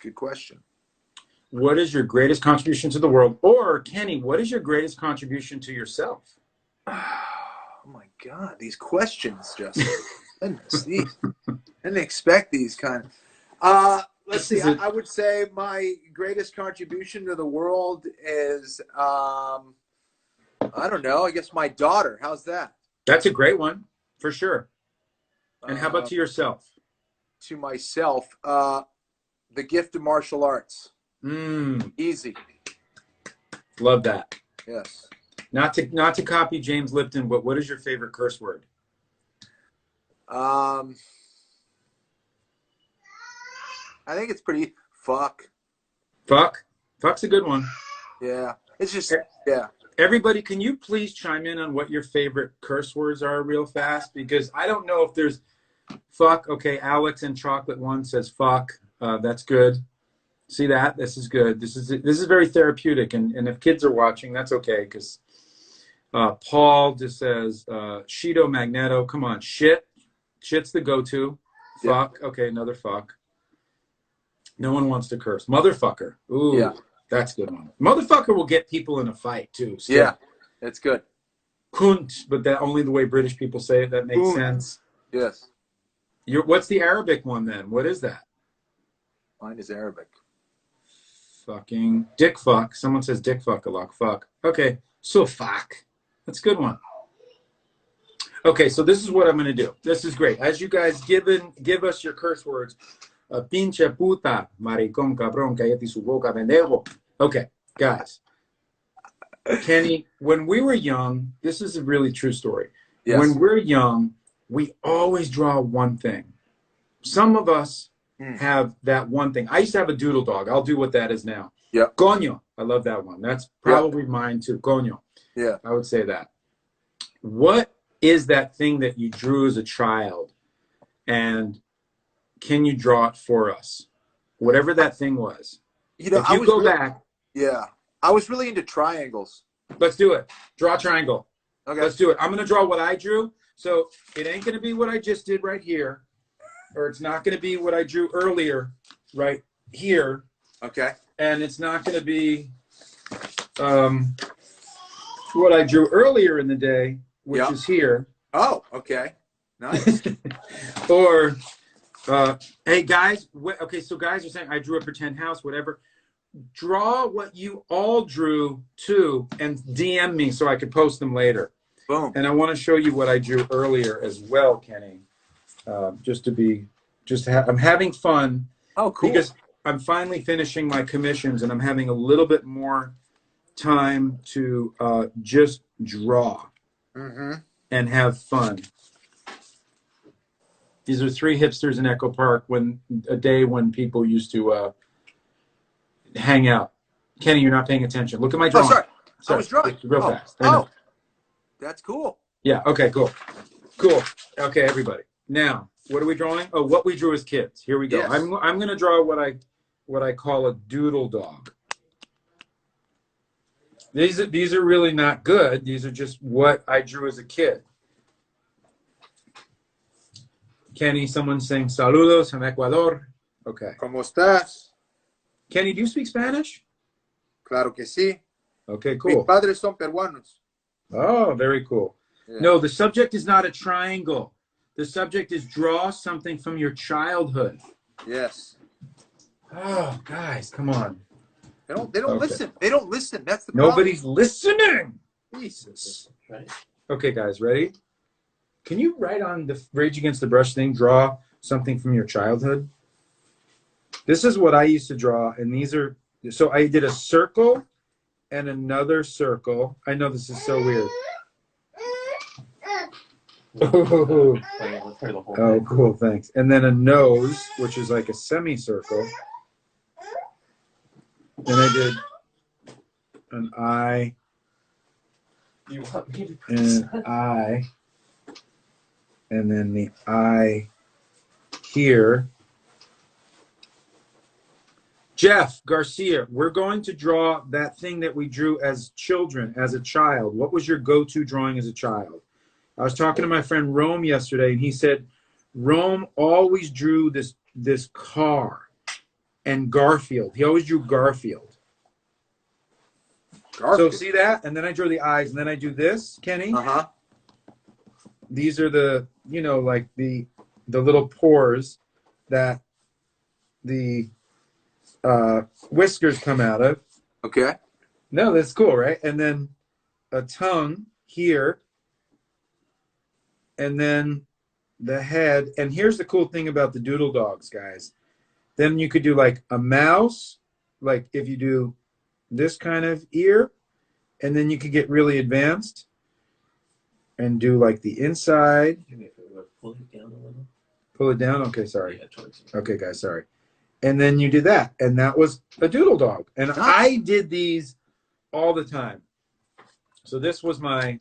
Good question. What is your greatest contribution to the world? Or, Kenny, what is your greatest contribution to yourself? Oh my God, these questions, Justin. Goodness, I didn't expect these kind of. Let's see. I would say my greatest contribution to the world is, I don't know. I guess my daughter. How's that? That's a great one, for sure. And how about to yourself? To myself, the gift of martial arts. Easy. Love that. Yes. Not to copy James Lipton, but what is your favorite curse word? I think it's pretty fuck. Fuck? Fuck's a good one. Yeah. It's just, yeah. Everybody, can you please chime in on what your favorite curse words are real fast? Because I don't know if there's fuck. Okay, Alex and Chocolate One says fuck. That's good. See that? This is good. This is very therapeutic. And if kids are watching, that's okay. Because Paul just says Shido Magneto. Come on, shit. Shit's the go-to. Fuck. Yeah. Okay, another fuck. No one wants to curse. Motherfucker. Ooh, yeah. That's a good one. Motherfucker will get people in a fight, too. Still. Yeah, that's good. Kunt, but that only the way British people say it. That makes sense. Yes. What's the Arabic one, then? What is that? Mine is Arabic. Fucking dick fuck. Someone says dick fuck a lot. Fuck. Okay, so fuck. That's a good one. Okay, so this is what I'm going to do. This is great. As you guys give us your curse words, Pinche puta, maricón, cabrón, cállate su boca, pendejo. Okay, guys. Kenny, when we were young, this is a really true story. Yes. When we're young, we always draw one thing. Some of us have that one thing. I used to have a doodle dog. I'll do what that is now. Yeah. Coño. I love that one. That's probably mine too. Coño. Yeah. I would say that. What is that thing that you drew as a child? And can you draw it for us? Whatever that thing was. You know, if you go back. Yeah. I was really into triangles. Let's do it. Draw a triangle. Okay. Let's do it. I'm going to draw what I drew. So it ain't going to be what I just did right here. Or it's not going to be what I drew earlier right here. Okay. And it's not going to be what I drew earlier in the day, which is here. Oh, okay. Nice. Or, hey, guys. Okay, so guys are saying I drew a pretend house, whatever. Draw what you all drew too and DM me so I could post them later. Boom. And I want to show you what I drew earlier as well, Kenny. I'm having fun. Oh, cool. Because I'm finally finishing my commissions and I'm having a little bit more time to just draw and have fun. These are 3 hipsters in Echo Park a day when people used to hang out. Kenny, you're not paying attention. Look at my drawing. Oh, sorry. I was drawing. Real fast. I know. That's cool. Yeah. Okay, cool. Cool. Okay, everybody. Now, what are we drawing? Oh, what we drew as kids. Here we go. Yes. I'm going to draw what I call a doodle dog. These are really not good. These are just what I drew as a kid. Kenny, someone's saying saludos from Ecuador. Okay. ¿Cómo estás? Kenny, do you speak Spanish? Claro que sí. Okay, cool. Mis padres son peruanos. Oh, very cool. Yeah. No, the subject is not a triangle. The subject is draw something from your childhood. Yes. Oh, guys, come on. They don't listen. They don't listen. That's the Nobody's listening. Jesus. Right. Okay, guys, ready? Can you write on the Rage Against the Brush thing, draw something from your childhood? This is what I used to draw, and these are, so I did a circle and another circle. I know this is so weird. Oh, cool, thanks. And then a nose, which is like a semicircle. Then I did an eye You want me to and an eye. And then the eye here. Jeff Garcia, we're going to draw that thing that we drew as children, as a child. What was your go-to drawing as a child? I was talking to my friend Rome yesterday, and he said Rome always drew this car and Garfield. He always drew Garfield. So see that? And then I drew the eyes, and then I do this, Kenny. Uh-huh. These are the, like the little pores that the whiskers come out of. Okay. No, that's cool, right? And then a tongue here. And then the head. And here's the cool thing about the doodle dogs, guys. Then you could do like a mouse, like if you do this kind of ear, and then you could get really advanced and do like the inside. pull it down a little? Pull it down? Okay, sorry. Yeah, towards you. Okay, guys, sorry. And then you did that, and that was a doodle dog. And I did these all the time. So this was my...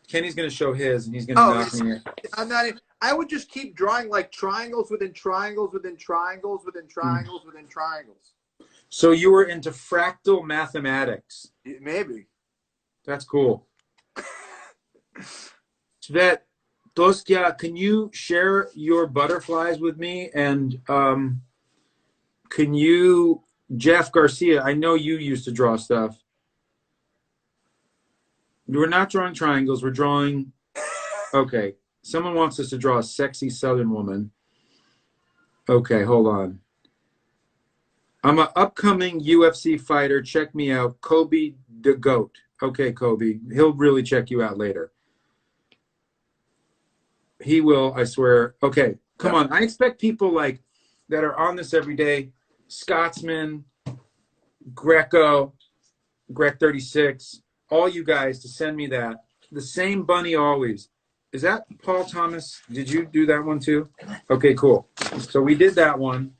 Kenny's going to show his, and he's going to knock me. I'm not. I would just keep drawing like triangles within triangles within triangles within triangles within triangles. So you were into fractal mathematics. Maybe. That's cool. Svet, Toskia, can you share your butterflies with me? And can you, Jeff Garcia, I know you used to draw stuff. We're not drawing triangles. We're drawing, okay. Someone wants us to draw a sexy Southern woman. Okay, hold on. I'm an upcoming UFC fighter. Check me out. Kobe the GOAT. Okay, Kobe. He'll really check you out later. He will, I swear. Okay, come on. I expect people like that are on this every day, Scotsman, Greco, Grec 36, all you guys to send me that. The same bunny always. Is that Paul Thomas? Did you do that one too? Okay, cool. So we did that one.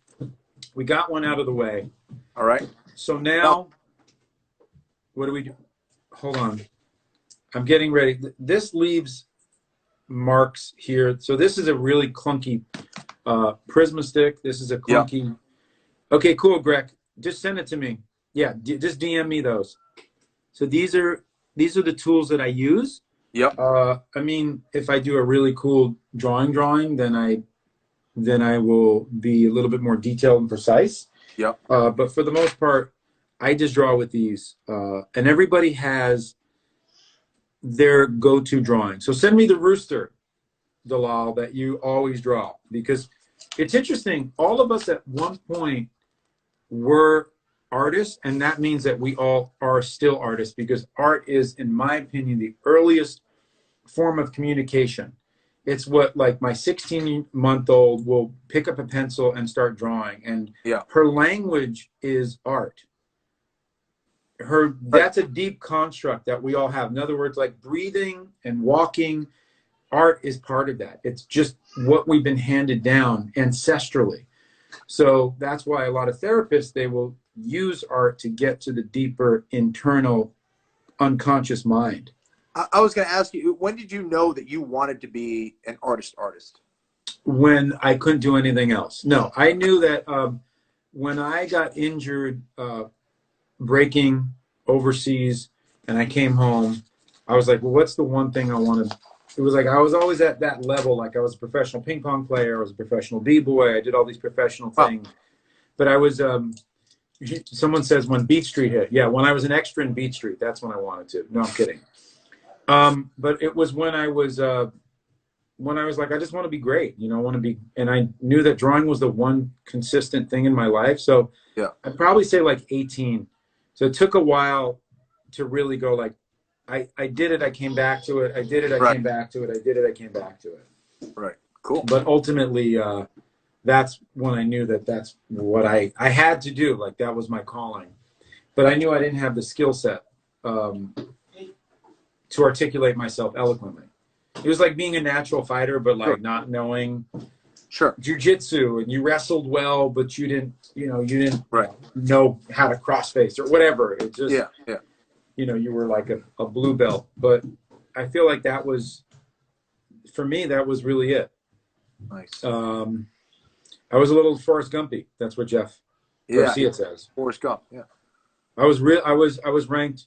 We got one out of the way. All right. So now, what do we do? Hold on. I'm getting ready. This leaves marks here. So this is a really clunky Prisma Stick. This is a clunky. Yeah. Okay, cool, Greg. Just send it to me. Yeah, just DM me those. So these are the tools that I use. Yep. I mean, if I do a really cool drawing, then I will be a little bit more detailed and precise. Yep. But for the most part, I just draw with these. And everybody has their go-to drawing. So send me the rooster, Dalal, that you always draw. Because it's interesting. All of us at one point were artists, and that means that we all are still artists, because art is, in my opinion, the earliest form of communication. It's what, like, my 16-month-old will pick up a pencil and start drawing, and her language is art. That's a deep construct that we all have. In other words, like breathing and walking, art is part of that. It's just what we've been handed down ancestrally. So that's why a lot of therapists, they will use art to get to the deeper internal unconscious mind. I was going to ask you, when did you know that you wanted to be an artist? When I couldn't do anything else. No, I knew that when I got injured breaking overseas and I came home, I was like, well, what's the one thing I want to. It was like I was always at that level. Like I was a professional ping pong player. I was a professional b-boy. I did all these professional things. But I was, someone says when Beat Street hit. Yeah, when I was an extra in Beat Street, that's when I wanted to. No, I'm kidding. But it was when I was like, I just want to be great. You know, I want to be, and I knew that drawing was the one consistent thing in my life. So I'd probably say like 18. So it took a while to really go like, I did it, I came back to it. I did it, I came back to it. I did it, I came back to it. Right. Cool. But ultimately, that's when I knew that that's what I had to do. Like that was my calling. But I knew I didn't have the skill set to articulate myself eloquently. It was like being a natural fighter, but like not knowing jiu-jitsu, and you wrestled well, but you didn't know how to cross face or whatever. It just, you know, you were like a blue belt. But I feel like that was, for me, that was really it. Nice. I was a little Forrest Gumpy. That's what Jeff Garcia says. Forrest Gump. Yeah. I was ranked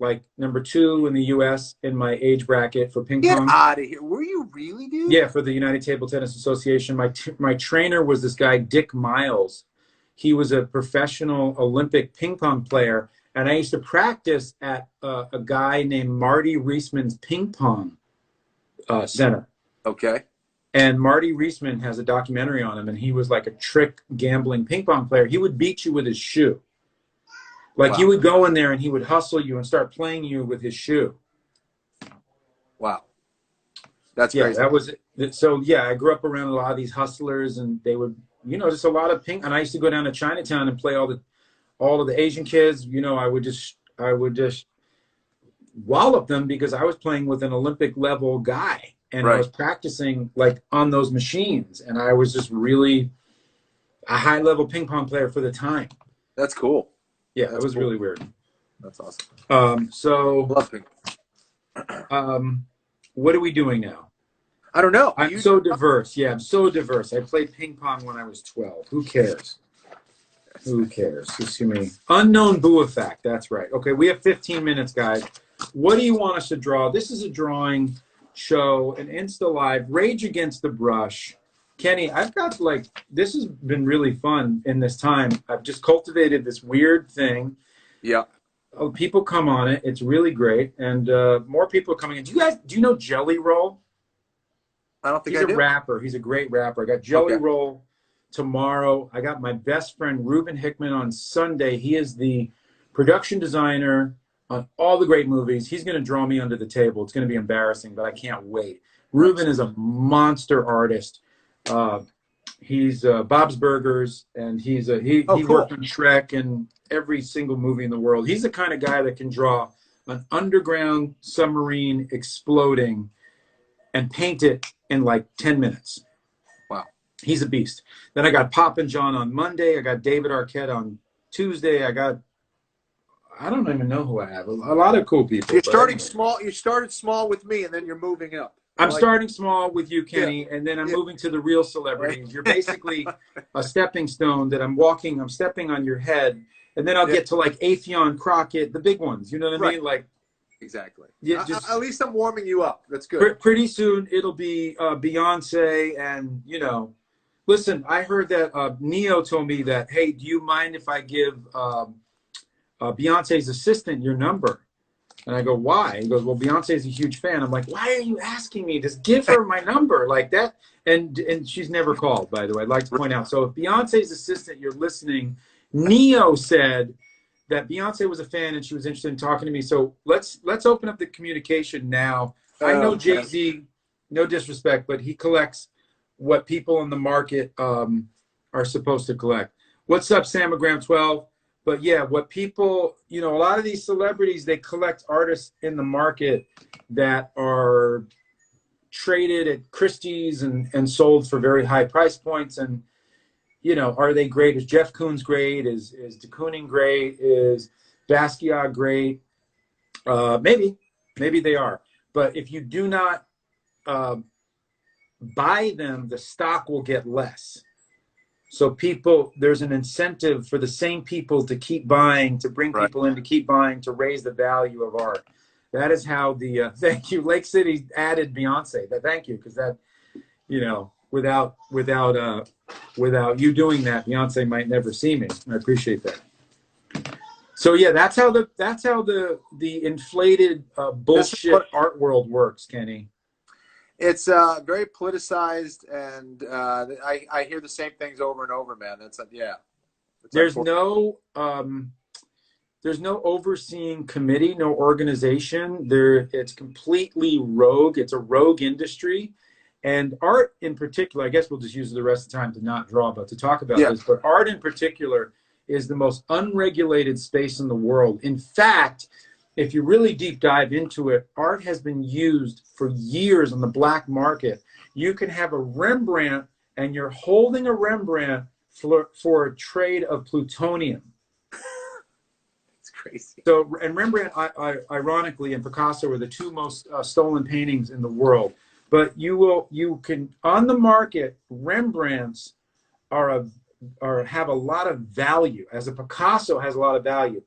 like number 2 in the U.S. in my age bracket for ping pong. Get out of here! Were you really, dude? Yeah, for the United Table Tennis Association. My trainer was this guy Dick Miles. He was a professional Olympic ping pong player, and I used to practice at a guy named Marty Reisman's ping pong center. Okay. And Marty Reisman has a documentary on him, and he was like a trick gambling ping pong player. He would beat you with his shoe. Like you would go in there and he would hustle you and start playing you with his shoe. Wow. That's crazy. That was it. So yeah, I grew up around a lot of these hustlers, and they would, you know, just a lot of ping. And I used to go down to Chinatown and play all of the Asian kids. You know, I would just wallop them because I was playing with an Olympic level guy, and I was practicing like on those machines, and I was just really a high level ping pong player for the time. That's cool. Yeah, that was really weird. That's awesome. So, what are we doing now? I don't know. I'm so diverse. Yeah, I'm so diverse. I played ping pong when I was 12. Who cares? Who cares? Just hear me. Unknown BUA fact. That's right. Okay, we have 15 minutes, guys. What do you want us to draw? This is a drawing show, an Insta Live, Rage Against the Brush. Kenny, I've got this has been really fun in this time. I've just cultivated this weird thing. Yeah. Oh, people come on it. It's really great. And more people are coming in. Do you know Jelly Roll? I don't think He's a rapper. He's a great rapper. I got Jelly Roll tomorrow. I got my best friend Ruben Hickman on Sunday. He is the production designer on all the great movies. He's going to draw me under the table. It's going to be embarrassing, but I can't wait. Ruben is a monster artist. He's Bob's Burgers, and he Oh, cool. worked on Shrek and every single movie in the world. He's the kind of guy that can draw an underground submarine exploding and paint it in like 10 minutes. Wow. He's a beast. Then I got Pop and John on Monday. I got David Arquette on Tuesday. I don't even know who I have. A lot of cool people. You're starting small. You started small with me, and then you're moving up. I'm starting small with you, Kenny, and then I'm Yeah. moving to the real celebrities. You're basically a stepping stone that I'm stepping on your head, and then I'll get to like Afion, Crockett, the big ones. You know what I mean? Like, exactly. Yeah, At least I'm warming you up. That's good. Pretty soon it'll be Beyonce, and listen, I heard that Neo told me that, hey, do you mind if I give Beyonce's assistant your number? And I go, why? He goes, well, Beyonce's a huge fan. I'm like, why are you asking me? Just give her my number like that. And she's never called, by the way. I'd like to point out. So if Beyonce's assistant, you're listening, Neo said that Beyonce was a fan and she was interested in talking to me. So let's open up the communication now. I know Jay-Z, no disrespect, but he collects what people in the market are supposed to collect. What's up, Samagram 12? But yeah, what people, a lot of these celebrities, they collect artists in the market that are traded at Christie's and sold for very high price points. And, are they great? Is Jeff Koons great? Is de Kooning great? Is Basquiat great? Maybe they are. But if you do not buy them, the stock will get less. So there's an incentive for the same people to keep buying, to bring people in to keep buying, to raise the value of art. That is how thank you, Lake City added Beyonce. Thank you, because that, without you doing that, Beyonce might never see me. I appreciate that. So yeah, that's how the inflated bullshit art world works, Kenny. It's very politicized, and I hear the same things over and over, man. There's no overseeing committee, no organization. It's completely rogue. It's a rogue industry, and art in particular. I guess we'll just use the rest of the time to not draw, but to talk about this. But art in particular is the most unregulated space in the world. In fact, if you really deep dive into it, art has been used for years on the black market. You can have a Rembrandt, and you're holding a Rembrandt for a trade of plutonium. It's crazy. So, and Rembrandt, ironically, and Picasso are the two most stolen paintings in the world. But you can on the market, Rembrandts have a lot of value, as a Picasso has a lot of value.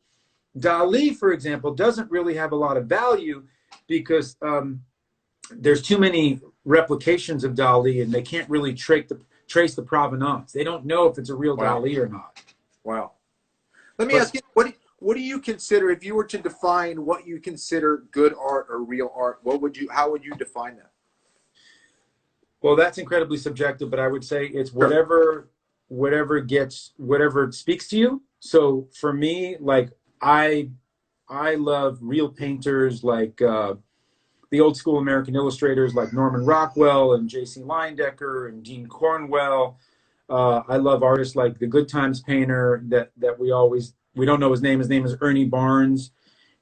Dali, for example, doesn't really have a lot of value because there's too many replications of Dali, and they can't really trace the provenance. They don't know if it's a real Dali or not. Wow. Let me ask you, what do you consider, if you were to define what you consider good art or real art, how would you define that? Well, that's incredibly subjective, but I would say it's whatever speaks to you. So for me, like, I love real painters like the old school American illustrators like Norman Rockwell and J.C. Leyendecker and Dean Cornwell. I love artists like the Good Times painter that we don't know his name. His name is Ernie Barnes.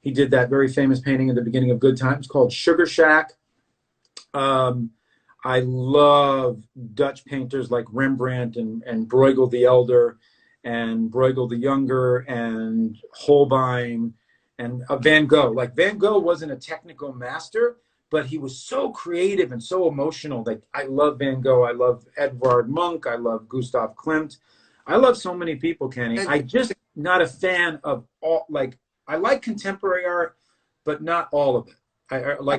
He did that very famous painting at the beginning of Good Times called Sugar Shack. I love Dutch painters like Rembrandt and Bruegel the Elder and Bruegel the Younger and Holbein and Van Gogh. Like, Van Gogh wasn't a technical master, but he was so creative and so emotional. Like, I love Van Gogh. I love Edvard Munch. I love Gustav Klimt. I love so many people, Kenny. I just not a fan of all. Like, I like contemporary art, but not all of it.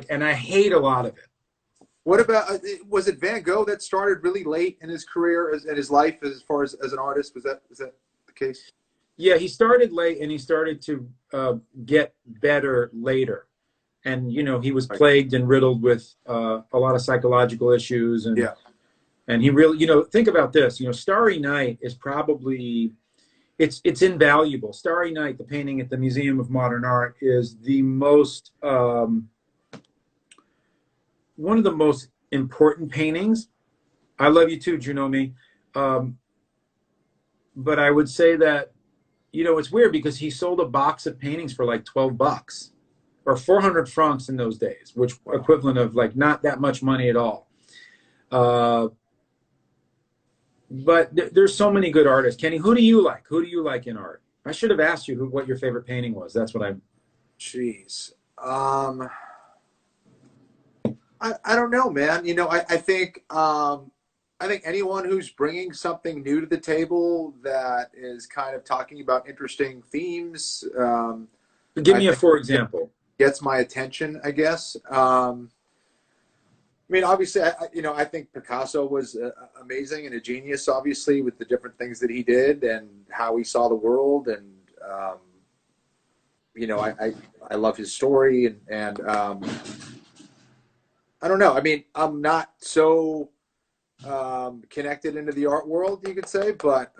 And I hate a lot of it. What about, was it Van Gogh that started really late in his career and his life as far as an artist? Was that the case? Yeah, he started late, and he started to get better later. And, he was plagued and riddled with a lot of psychological issues. And he really, think about this, Starry Night is probably, it's invaluable. Starry Night, the painting at the Museum of Modern Art, is the most, one of the most important paintings. I love you too, Juno me. But I would say that, you know, it's weird because he sold a box of paintings for like $12 or 400 francs in those days, which equivalent of like not that much money at all. But there's so many good artists. Kenny, who do you like? Who do you like in art? I should have asked you what your favorite painting was. That's what I'm. Jeez. I don't know, man. You know, I think anyone who's bringing something new to the table that is kind of talking about interesting themes. Give me a for example. Gets my attention, I guess. I mean, obviously, I think Picasso was amazing and a genius, obviously, with the different things that he did and how he saw the world. And, you know, I love his story. And I don't know. I mean, I'm not so connected into the art world, you could say. But,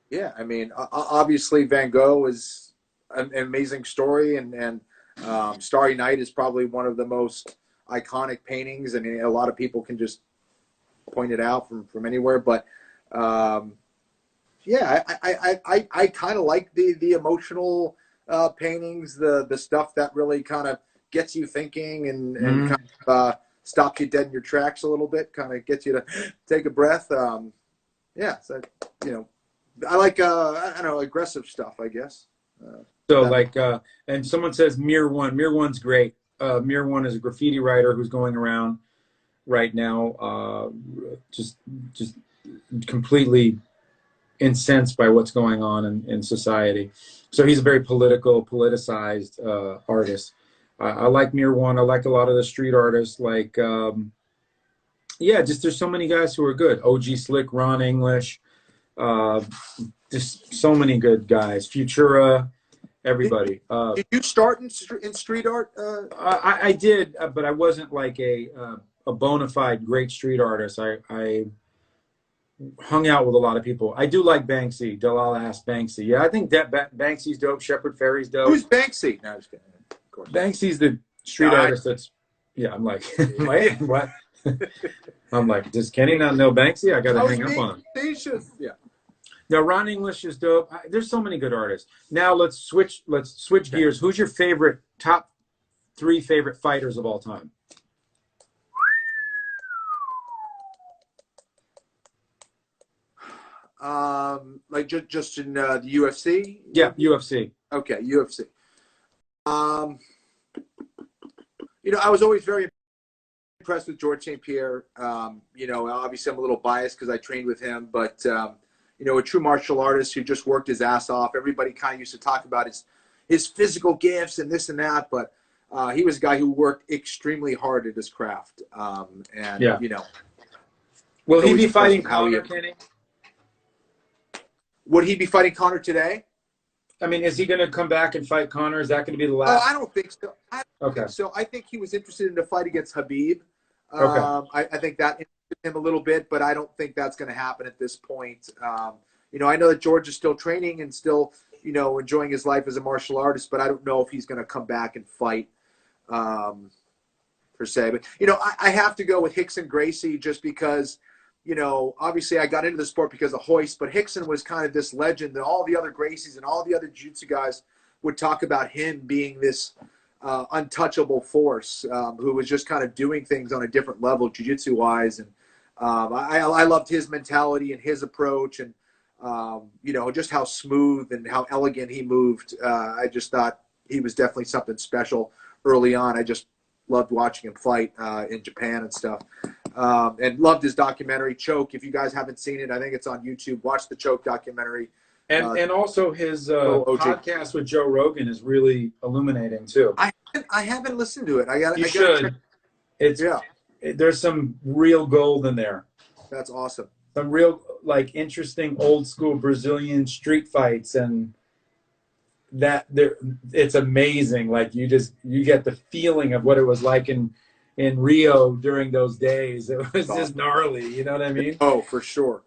yeah, I mean, obviously, Van Gogh is an amazing story. And Starry Night is probably one of the most iconic paintings. I mean, a lot of people can just point it out from anywhere, but yeah, I kind of like the emotional paintings, the stuff that really kind of gets you thinking and kind of stops you dead in your tracks a little bit, kind of gets you to take a breath. Yeah, so you know, I like I don't know, aggressive stuff, I guess. So like, and someone says Mir One. Mir One's great. Mir One is a graffiti writer who's going around right now, just completely incensed by what's going on in society. So he's a very politicized artist. I like Mir One. I like a lot of the street artists. Like, yeah, just there's so many guys who are good. OG Slick, Ron English, just so many good guys. Futura. Everybody. Did you start in street art? I did, but I wasn't like a bona fide great street artist. I hung out with a lot of people. I do like Banksy. Dalal asked Banksy. Yeah, I think that Banksy's dope. Shepard Fairey's dope. Who's Banksy? No, I was kidding. Of course. Banksy's the street artist that's. Yeah, I'm like, wait, what? I'm like, does Kenny not know Banksy? I got to hang up on him. They should, yeah. Now, Ron English is dope. There's so many good artists. Now let's switch gears. Who's your top 3 favorite fighters of all time? Like just in the UFC? Yeah, UFC. Okay, UFC. You know, I was always very impressed with George St Pierre. You know, obviously I'm a little biased because I trained with him, but you know, a true martial artist who just worked his ass off. Everybody kind of used to talk about his physical gifts and this and that, but he was a guy who worked extremely hard at his craft. And, yeah. You know. Will he be fighting Conor, Kenny? Would he be fighting Conor today? I mean, is he going to come back and fight Conor? Is that going to be the last? Oh, I don't think so. I think he was interested in the fight against Khabib. Okay. I think that him a little bit, but I don't think that's going to happen at this point. You know, I know that George is still training and still, you know, enjoying his life as a martial artist, but I don't know if he's going to come back and fight per se. But, you know, I have to go with Rickson Gracie just because, you know, obviously I got into the sport because of Hoist, but Rickson was kind of this legend that all the other Gracies and all the other jiu-jitsu guys would talk about him being this untouchable force who was just kind of doing things on a different level jiu-jitsu wise. And I loved his mentality and his approach and, you know, just how smooth and how elegant he moved. I just thought he was definitely something special early on. I just loved watching him fight in Japan and stuff. And loved his documentary, Choke. If you guys haven't seen it, I think it's on YouTube. Watch the Choke documentary. And also his podcast with Joe Rogan is really illuminating too. I haven't listened to it. You should. There's some real gold in there. That's awesome. Some real like interesting old school Brazilian street fights and it's amazing. Like you get the feeling of what it was like in Rio during those days. It was just gnarly. You know what I mean? Oh, for sure.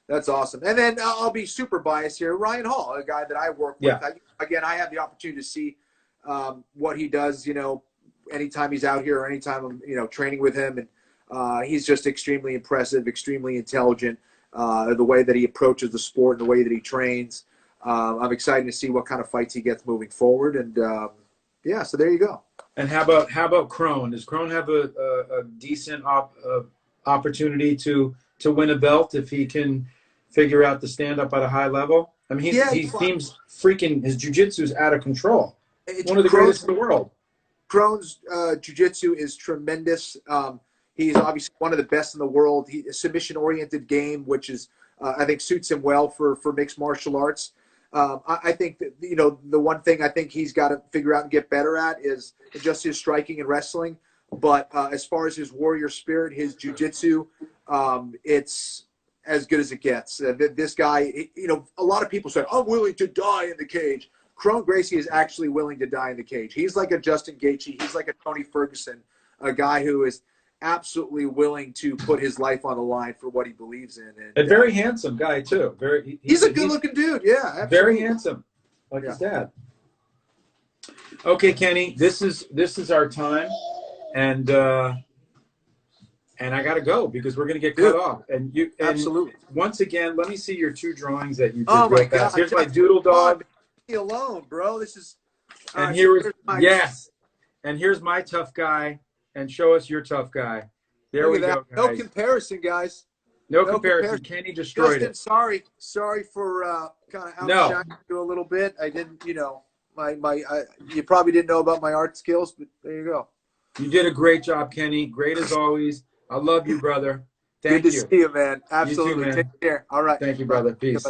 That's awesome. And then I'll be super biased here. Ryan Hall, a guy that I work with. Yeah. I have the opportunity to see what he does, you know, anytime he's out here or anytime I'm, you know, training with him. And He's just extremely impressive, extremely intelligent. The way that he approaches the sport and the way that he trains. I'm excited to see what kind of fights he gets moving forward. And yeah, so there you go. And how about Krohn? Does Krohn have a decent opportunity to win a belt if he can figure out the stand up at a high level? I mean, he seems freaking, his jiu-jitsu is out of control. One of the greatest in the world. Krohn's jiu-jitsu is tremendous. He's obviously one of the best in the world. He a submission-oriented game, which is I think suits him well for mixed martial arts. I think that, you know, the one thing I think he's got to figure out and get better at is just his striking and wrestling. But as far as his warrior spirit, his jiu-jitsu, it's as good as it gets. This guy, you know, a lot of people say, I'm willing to die in the cage. Krohn Gracie is actually willing to die in the cage. He's like a Justin Gaethje. He's like a Tony Ferguson, a guy who is absolutely willing to put his life on the line for what he believes in. And very handsome guy too. He's a good-looking dude. Yeah, absolutely. Very handsome, like his dad. Okay, Kenny, this is our time, and I got to go because we're gonna get cut off. And absolutely. Once again, let me see your 2 drawings that you did. Oh my God! Here's my Doodle dog. Leave me alone, bro. This is. And here's and here's my tough guy. And show us your tough guy. There we go, guys. No comparison, guys. No comparison. Kenny destroyed Dustin, it. Sorry for kind of outshining you a little bit. I didn't, you know, you probably didn't know about my art skills, but there you go. You did a great job, Kenny. Great as always. I love you, brother. Thank you. Good to see you, man. Absolutely. You too, man. Take care. All right. Thank you, brother. Peace.